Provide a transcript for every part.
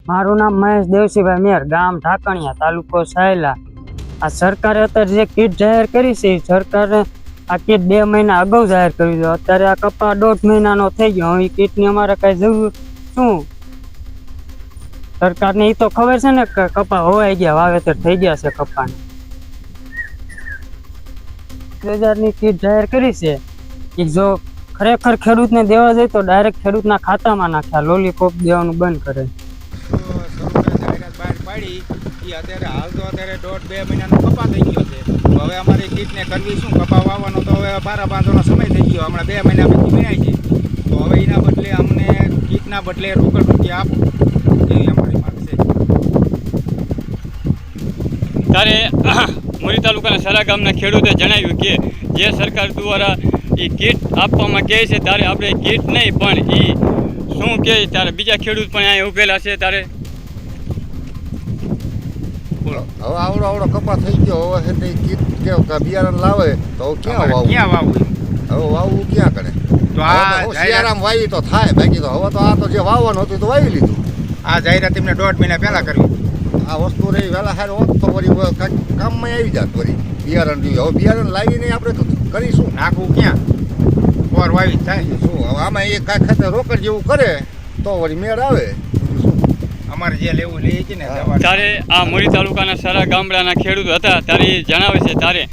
મારું નામ મહેશ દેવસીભાઈ મેર, ગામ ઢાકણિયા, તાલુકો સાયલા। આ સરકારે અત્યારે જે કીટ જાહેર કરી છે, સરકારે આ કીટ 2 મહિના અગાઉ જાહેર કરી દો। અત્યારે આ કપા 1.5 મહિનાનો થઈ ગયો। હવે કીટની અમારે કઈ જરૂર શું? સરકારને એ તો ખબર છે ને કે કપા હોવાઈ ગયા, વાવેતર થઈ ગયા છે કપાને। 2000ની કીટ જાહેર કરી છે કે જો ખરેખર ખેડૂતને દેવા જાય તો ડાયરેક્ટ ખેડૂતના ખાતામાં નાખ્યા, લોલીપોપ દેવાનું બંધ કરે। જાહેરાત બહાર પાડી એ અત્યારે હાલ તો અત્યારે 1.5-2 મહિનાનો કપા થઈ ગયો છે। તો હવે અમારી કીટને કરવી શું? કપા વાવવાનો તો હવે 12-15નો સમય થઈ ગયો, હમણાં 2 મહિના પછી વીણાય છે। તો હવે એના બદલે અમને કીટના બદલે રોકડ રૂપિયા આપો એવી અમારી માંગ છે। ત્યારે મોરી તાલુકાના સરા ગામના ખેડૂતે જણાવ્યું કે જે સરકાર દ્વારા એ કીટ આપવામાં કહે છે ત્યારે આપણે કીટ નહીં પણ એ શું કહે ત્યારે બીજા ખેડૂત પણ અહીંયા ઉભેલા છે। ત્યારે હવે આવડો કપા થઈ ગયો, હવે છે કીટ કે બિયારણ લાવે તો ક્યાં વાવવું? ક્યાં વાવવું? હવે વાવવું ક્યાં કરે? તો આ શિયાળામાં વાવી તો થાય, બાકી તો હવે તો આ તો જે વાવવાનું હતું તો વાવી લીધું। આ જાહેરાત એમને 1.5 મહિના પહેલા કરવી। આ વસ્તુ રહી વહેલા હારે હોત તો વળી કામમાં આવી જાત, વળી બિયારણ જોઈએ। હવે બિયારણ લાવીને આપણે તો કરીશું, નાખવું ક્યાં? ઓર વાવી થાય શું? હવે આમાં એ કાંઈ ખાતે રોકડ જેવું કરે તો વળી મેળ આવે। અમારે જે લેવું લઈએ છે ને। ત્યારે આ મોરી તાલુકાના સરા ગામડાના ખેડૂત હતા ત્યારે એ જણાવે છે ત્યારે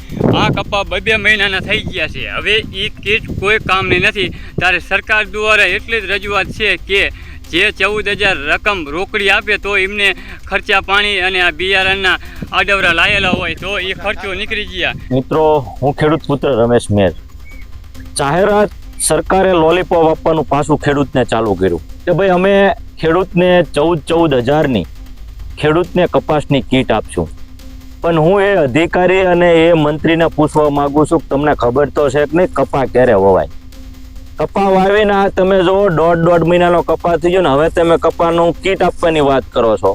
આ કપા 2 મહિનાના થઈ ગયા છે, હવે એ કીટ કોઈ કામની નથી। ત્યારે સરકાર દ્વારા એટલી જ રજૂઆત છે કે જે 14,000 રકમ રોકડી આપે તો એમને ખર્ચા પાણી અને આ બિયારણના આડવરા લાયેલા હોય તો એ ખર્ચો નીકળી ગયા। મિત્રો, હું ખેડૂત પુત્ર રમેશ મેર। જાહેરાત સરકારે લોલીપોપ આપવાનું પાછું ખેડૂતને ચાલુ કર્યું કે ભાઈ અમે ખેડૂતને 14,000ની ખેડૂતને કપાસની કીટ આપશું। પણ હું એ અધિકારી અને એ મંત્રીને પૂછવા માંગુ છું કે તમને ખબર તો છે કે નહીં કપા ક્યારે વવાય? કપા વાવીને તમે જો 1.5 મહિનાનો કપા થઈ ગયો ને, હવે તમે કપાનું કીટ આપવાની વાત કરો છો,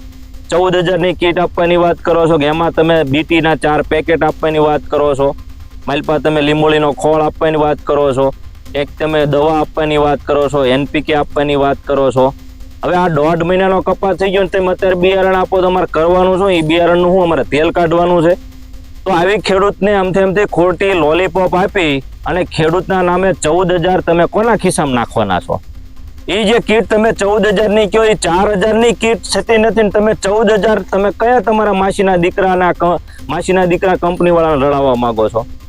14,000ની કીટ આપવાની વાત કરો છો કે એમાં તમે બીટીના 4 પેકેટ આપવાની વાત કરો છો, માલપા તમે લીંબોળીનો ખોળ આપવાની વાત કરો છો, એક તમે દવા આપવાની વાત કરો છો, NPK આપવાની વાત કરો છો। હવે આ 1.5 મહિનાનો કપા થઈ ગયો ને તમે અત્યારે બિયારણ આપો તો અમારે કરવાનું શું? એ બિયારણનું શું અમારે તેલ કાઢવાનું છે? તો આવી ખેડૂતને આમથી ખોટી લોલીપોપ આપી અને ખેડૂતના નામે 14,000 તમે કોના ખિસ્સામાં નાખવાના છો? એ જે કીટ તમે 14,000ની કહો એ 4,000ની કીટ થતી નથી ને તમે 14,000 તમે કયા તમારા માસીના દીકરા કંપની વાળાને રડાવવા માંગો છો?